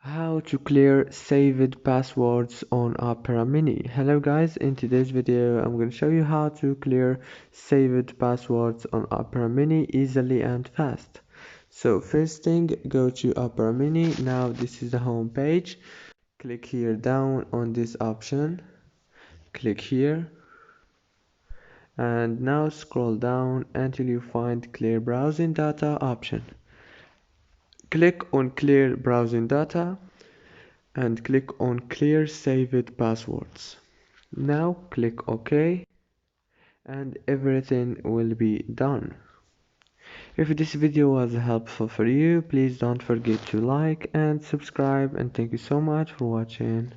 How to clear saved passwords on Opera Mini. Hello guys, in today's video I'm going to show you how to clear saved passwords on Opera Mini easily and fast. So first thing, go to Opera Mini. Now this is the home page. Click here down on this option. Click here and now scroll down until you find clear browsing data option. Click on clear browsing data and click on clear saved passwords. Now click OK and everything will be done. If this video was helpful for you, please don't forget to like and subscribe, and thank you so much for watching.